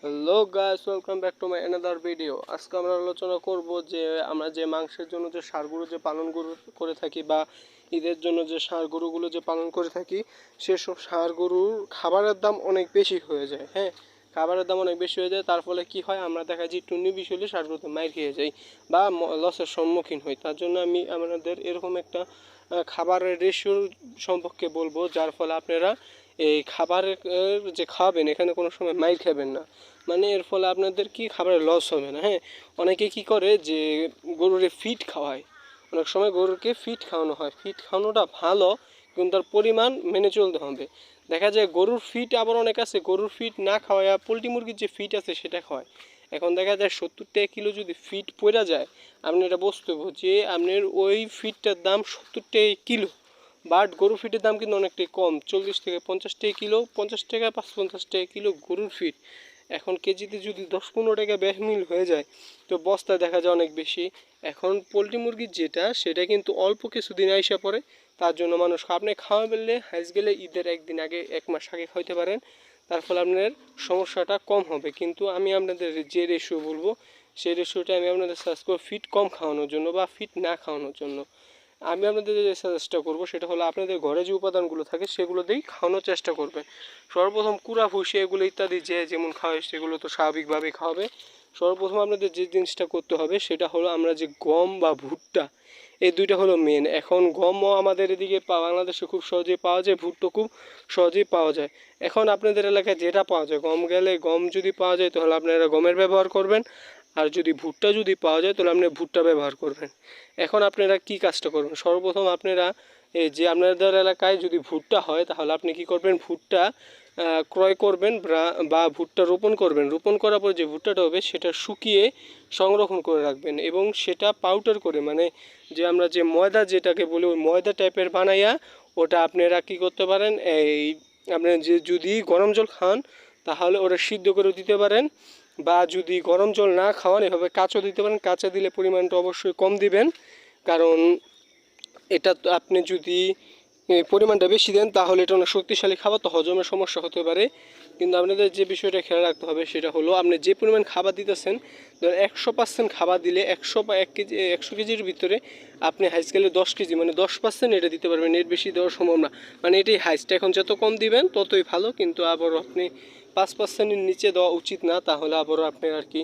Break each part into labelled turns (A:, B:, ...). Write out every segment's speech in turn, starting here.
A: Hello guys, welcome back to my another video. আজকে আমরা আলোচনা করব যে আমরা যে মাংসের জন্য যে ষাঁড় যে পালন করে থাকি বা ঈদের জন্য যে ষাঁড় গরুগুলো যে পালন করে থাকি, সেসব ষাঁড় গরুর খাবারের দাম অনেক বেশি হয়ে যায়। হ্যাঁ, খাবারের দাম অনেক বেশি হয়ে যায়। তার ফলে কী হয়, আমরা দেখা যায় টুনি বিষ হলে ষাঁড় গরুতে মাইর খেয়ে যাই বা লসের সম্মুখীন হই। তার জন্য আমি আমাদের এরকম একটা খাবারের রেশিও সম্পর্কে বলবো, যার ফলে আপনারা এই খাবারের যে খাবেন এখানে কোনো সময় মাইর খাবেন না। মানে এর ফলে আপনাদের কি খাবারের লস হবে না। হ্যাঁ, অনেকে কি করে যে গরুরে ফিড খাওয়ায়, অনেক সময় গরুকে ফিড খাওয়ানো হয়। ফিড খাওয়ানোটা ভালো, কিন্তু তার পরিমাণ মেনে চলতে হবে। দেখা যায় গরুর ফিড আবার অনেক আছে গরুর ফিড না খাওয়ায় পোলট্রি মুরগির যে ফিড আছে সেটা খাওয়ায়। এখন দেখা যায় 70 টাকা কিলো যদি ফিড পড়া যায়, আপনি এটা বুঝতে হবে যে আপনার ওই ফিডটার দাম 70 টাকা কিলো। বাট গরুর ফিটের দাম কিন্তু অনেকটাই কম, 40 থেকে 50 টাকা কিলো, 50 টাকা 50 টাকা কিলো গরুর ফিট। এখন কেজিতে যদি 10-15 টাকা মিল হয়ে যায়, তো বস্তায় দেখা যায় অনেক বেশি। এখন পোলট্রি মুরগির যেটা সেটা কিন্তু অল্প কিছুদিন আইসা পড়ে। তার জন্য মানুষ আপনি খাওয়া বললে হাইস গেলে ঈদের একদিন আগে 1 মাস আগে খাইতে পারেন, তার ফলে আপনার সমস্যাটা কম হবে। কিন্তু আমি আপনাদের যে রেশিও বলবো, সেই রেশিওটা আমি আপনাদের সাজেস্ট করব ফিট কম খাওয়ানোর জন্য বা ফিট না খাওয়ানোর জন্য। আমি আপনাদের যে সাজেস্টটা করবো সেটা হলো আপনাদের ঘরে যে উপাদানগুলো থাকে সেগুলো দিয়েই খাওয়ানোর চেষ্টা করবেন। সর্বপ্রথম কুড়া ভুসি এগুলো ইত্যাদি যে যেমন খাওয়ায় সেগুলো তো স্বাভাবিকভাবেই খাওয়াবে। সর্বপ্রথম আপনাদের যে জিনিসটা করতে হবে সেটা হলো আমরা যে গম বা ভুট্টা, এই দুইটা হলো মেন। এখন গমও আমাদের এদিকে বাংলাদেশে খুব সহজেই পাওয়া যায়, ভুট্টো খুব সহজেই পাওয়া যায়। এখন আপনাদের এলাকায় যেটা পাওয়া যায়, গম গেলে গম যদি পাওয়া যায় তাহলে আপনারা গমের ব্যবহার করবেন, আর যদি ভুট্টা যদি পাওয়া যায় তাহলে আপনি ভুট্টা ব্যবহার করবেন। এখন আপনারা কি কাজটা করবেন, সর্বপ্রথম আপনারা এই যে আপনাদের এলাকায় যদি ভুট্টা হয় তাহলে আপনি কি করবেন, ভুট্টা ক্রয় করবেন বা ভুট্টা রোপণ করবেন। রোপণ করার পর যে ভুট্টাটা হবে সেটা শুকিয়ে সংরক্ষণ করে রাখবেন এবং সেটা পাউডার করে, মানে যে আমরা যে ময়দা যেটাকে বলি ওই ময়দা টাইপের বানাইয়া ওটা আপনারা কী করতে পারেন, এই আপনি যে যদি গরম জল খান তাহলে ওটা সিদ্ধ করে দিতে পারেন, বা যদি গরম জল না খাওয়ান এভাবে কাঁচা দিতে পারেন। কাঁচা দিলে পরিমাণটা অবশ্যই কম দিবেন, কারণ এটা তো আপনি যদি পরিমাণটা বেশি দেন তাহলে এটা অনেক শক্তিশালী খাবার, তো হজমের সমস্যা হতে পারে। কিন্তু আপনাদের যে বিষয়টা খেয়াল রাখতে হবে সেটা হলো আপনি যে পরিমাণ খাবার দিতেছেন, ধর 100% খাবার দিলে 100 বা 1 কেজি 100 কেজির ভিতরে আপনি হাইস্কেলে 10 কেজি মানে 10% এটা দিতে পারবেন, এর বেশি দেওয়া সম্ভব না। মানে এটাই হাইস্ট। এখন যত কম দিবেন ততই ভালো, কিন্তু আবারও আপনি 5%-এর নিচে দেওয়া উচিত না, তাহলে আবারও আপনার আর কি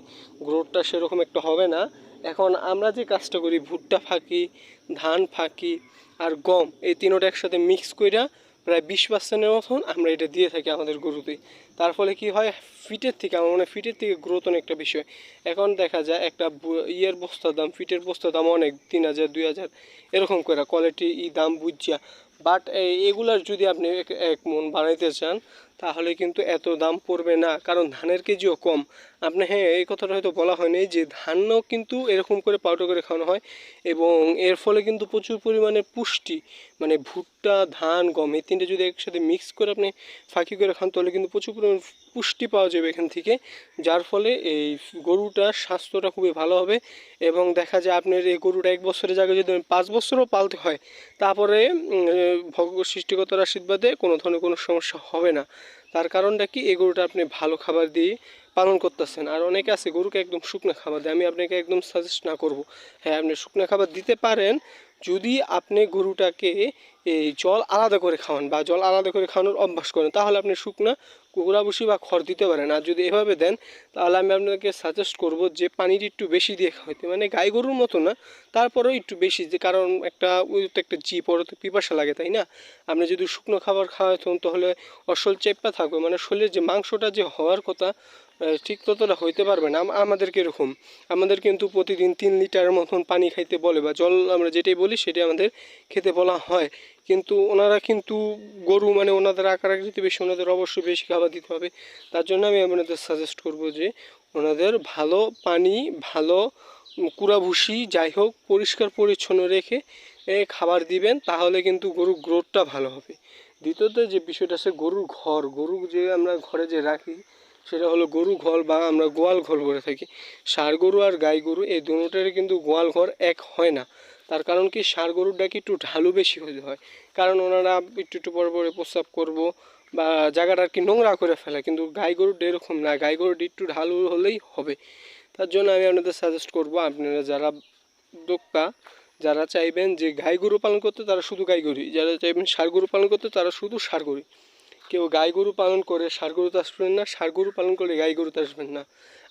A: গ্রোথটা সেরকম একটা হবে না। এখন আমরা যে কাজটা করি, ভুট্টা ফাঁকি, ধান ফাঁকি আর গম এই তিনোটা একসাথে মিক্স কইরা প্রায় 20%-এর মতন আমরা এটা দিয়ে থাকি আমাদের গরুতে। তার ফলে কি হয়, ফিটের থেকে আমার মনে হয় ফিটের থেকে গ্রোথ অনেকটা বেশি হয়। এখন দেখা যায় একটা ইয়ের বস্তার দাম, ফিটের বস্তার দাম অনেক 3000 2000 এরকম করে কোয়ালিটি দাম বুঝিয়া। বাট এগুলার যদি আপনি এক মন বানাইতে চান তাহলে কিন্তু এত দাম পড়বে না, কারণ ধানের কেজিও কম। আপনি হ্যাঁ, এই কথাটা হয়তো বলা হয়নি যে ধানও কিন্তু এরকম করে পাউডার করে খাওয়ানো হয়, এবং এর ফলে কিন্তু প্রচুর পরিমাণে পুষ্টি, মানে ভুট্টা ধান গম এই তিনটে যদি একসাথে মিক্স করে আপনি ফাঁকি করে খান তাহলে কিন্তু প্রচুর পরিমাণে পুষ্টি পাওয়া যাবে এখান থেকে, যার ফলে এই গরুটার স্বাস্থ্যটা খুবই ভালো হবে। এবং দেখা যায় আপনার এই গরুটা 1 বছরের জায়গায় যদি 5 বছরও পালতে হয়, তারপরে সৃষ্টিকর্তার আশীর্বাদে কোনো ধরনের কোনো সমস্যা হবে না। তার কারণটা কি, এই গরুটা আপনি ভালো খাবার দিয়ে পালন করতেছেন। আর অনেকে আছে গরুকে একদম শুকনো খাবার দেয়, আমি আপনাকে একদম সাজেস্ট না করব। হ্যাঁ, আপনি শুকনো খাবার দিতে পারেন যদি আপনি গরুটাকে এই জল আলাদা করে খাওয়ান বা জল আলাদা করে খাওয়ানোর অভ্যাস করেন, তাহলে আপনি শুকনো কুকুরা ভুসি বা খড় দিতে পারেন। আর যদি এভাবে দেন তাহলে আমি আপনাকে সাজেস্ট করব যে পানিটি একটু বেশি দিয়ে খাওয়াইতে, মানে গাই গরুর মতো না, তারপরেও একটু বেশি, যে কারণ ওই তো একটা জিপ, ওর তো পিপাসা লাগে তাই না। আপনি যদি শুকনো খাবার খাওয়াতেন তাহলে অসল চেপা থাকবে, মানে শরীরের যে মাংসটা যে হওয়ার কথা ঠিক ততটা হইতে পারবে না। আমাদের কীরকম, আমাদের কিন্তু প্রতিদিন 3 লিটারের মতন পানি খাইতে বলে, বা জল আমরা যেটাই বলি সেটাই আমাদের খেতে বলা হয়। কিন্তু ওনারা কিন্তু গরু, মানে ওনাদের আকার আকৃতি বেশি, ওনাদের অবশ্যই বেশি খাবার দিতে হবে। তার জন্য আমি আপনাদের সাজেস্ট করব যে ওনাদের ভালো পানি, ভালো কুড়া ভুসি যাই হোক পরিষ্কার পরিচ্ছন্ন রেখে খাবার দিবেন, তাহলে কিন্তু গরুর গ্রোথটা ভালো হবে। দ্বিতীয়ত যে বিষয়টা আছে গরুর ঘর, গরু যে আমরা ঘরে যে রাখি সেটা হলো গরু ঘর বা আমরা গোয়াল ঘর করে থাকি। ষাঁড় গরু আর গাই গরু এই দুটোটারই কিন্তু গোয়াল ঘর এক হয় না। তার কারণ কি, ষাঁড় গরুর ডাকি একটু ঢালু বেশি হতে হয়, কারণ ওনারা একটু একটু পরে পরে প্রস্রাব করবো বা জায়গাটা আর কি নোংরা করে ফেলে, কিন্তু গাই গরুটা এরকম না, গাই গরুটা একটু ঢালু হলেই হবে। তার জন্য আমি আপনাদের সাজেস্ট করব, আপনারা যারা উদ্যোক্তা, যারা চাইবেন যে গাই গরু পালন করতে তারা শুধু গাই গরুই, যারা চাইবেন ষাঁড় গরু পালন করতে তারা শুধু ষাঁড় গরুই। কেউ গাই গরু পালন করে ষাঁড় গরুতে আসবেন না, ষাঁড় গরু পালন করে গাই গরুতে আসবেন না।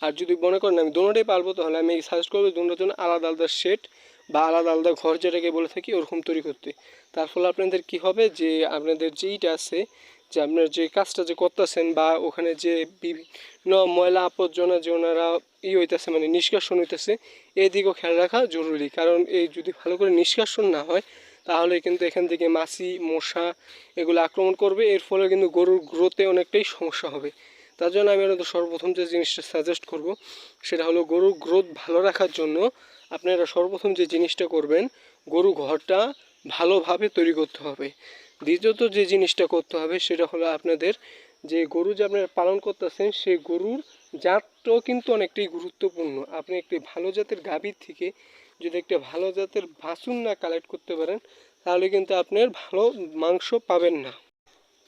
A: আর যদি মনে করেন আমি দুটোটাই পালবো, তাহলে আমি সাজেস্ট করবো দুটোর জন্য আলাদা আলাদা শেড বা আলাদা আলাদা ঘর, যেটাকে বলে থাকি, ওরকম তৈরি করতে। তার ফলে আপনাদের কি হবে, যে আপনাদের যেইটা আছে, যে আপনার যে কাজটা যে করতেছেন বা ওখানে যে বিভিন্ন ময়লা আবর্জনা যে ওনারা হইতেছে, মানে নিষ্কাশন হইতেছে, এই দিকেও খেয়াল রাখা জরুরি। কারণ এই যদি ভালো করে নিষ্কাশন না হয়, তাহলে কিন্তু এখান থেকে মাছি, মশা এগুলো আক্রমণ করবে, এর ফলে কিন্তু গরুর গ্রোথে অনেকটাই সমস্যা হবে। তার জন্য আমি আপনাদের সর্বপ্রথম যে জিনিসটা সাজেস্ট করব, সেটা হলো গরুর গ্রোথ ভালো রাখার জন্য আপনারা সর্বপ্রথম যে জিনিসটা করবেন, গরু ঘরটা ভালোভাবে তৈরি করতে হবে। দ্বিতীয়ত যে জিনিসটা করতে হবে সেটা হলো আপনাদের যে গরু যে আপনারা পালন করতেছেন, সেই গরুর জাতটাও কিন্তু অনেকটাই গুরুত্বপূর্ণ। আপনি একটি ভালো জাতের গাভীর থেকে যদি একটা ভালো জাতের বাছুর না কালেক্ট করতে পারেন, তাহলে কিন্তু আপনার ভালো মাংস পাবেন না।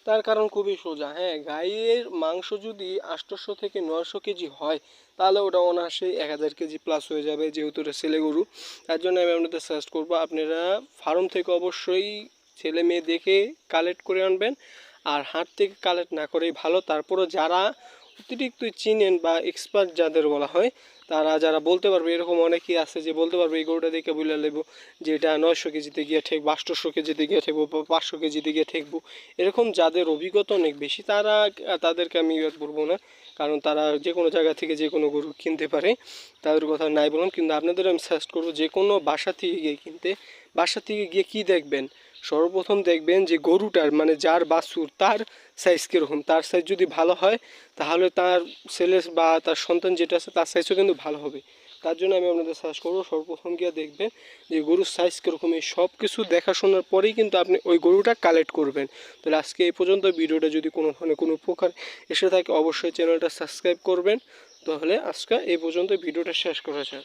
A: তার কারণ খুবই সোজা, হ্যাঁ, গাইয়ের মাংস যদি 800 থেকে 900 কেজি হয়, তাহলে ওটা অনায়াসে 1000 কেজি প্লাস হয়ে যাবে, যেহেতু এটা ছেলে গরু। তার জন্য আমি আপনাদের সাজেস্ট করবো, আপনারা ফার্ম থেকে অবশ্যই ছেলে মেয়ে দেখে কালেক্ট করে আনবেন, আর হাট থেকে কালেক্ট না করেই ভালো। তারপরও যারা অতিরিক্ত চিনেন বা এক্সপার্ট যাদের বলা হয়, তারা যারা বলতে পারবে, এরকম অনেকেই আছে যে বলতে পারবে এই গরুটা দেখে বুঝলে নেবো যে এটা 900 কেজিতে গিয়ে ঠেকবো, 800 কেজিতে গিয়ে ঠেকবো, বা 500 কেজিতে গিয়ে ঠেকবো। এরকম যাদের অভিজ্ঞতা অনেক বেশি, তাদেরকে আমি বলবো না, কারণ তারা যে কোনো জায়গা থেকে যে কোনো গরু কিনতে পারে, তাদের কথা নাই বললাম। কিন্তু আপনাদের আমি সাজেস্ট করবো যে কোনো বাসা থেকে গিয়ে কিনতে। বাসা থেকে গিয়ে কী দেখবেন, সর্বপ্রথম দেখবেন যে গরুটার, মানে যার বাছুর, তার সাইজ কীরকম। তার সাইজ যদি ভালো হয়, তাহলে তার ছেলে বা তার সন্তান যেটা আছে তার সাইজও কিন্তু ভালো হবে। তার জন্য আমি আপনাদের সাজেস্ট করবো, সর্বপ্রথম গিয়ে দেখবেন যে গরুর সাইজ কীরকম। এই সব কিছু দেখাশোনার পরেই কিন্তু আপনি ওই গরুটা কালেক্ট করবেন। তাহলে আজকে এই পর্যন্ত। ভিডিওটা যদি কোনো ধরনের কোনো উপকার এসে থাকে, অবশ্যই চ্যানেলটা সাবস্ক্রাইব করবেন। তাহলে আজকে এই পর্যন্ত ভিডিওটা শেষ করা যায়।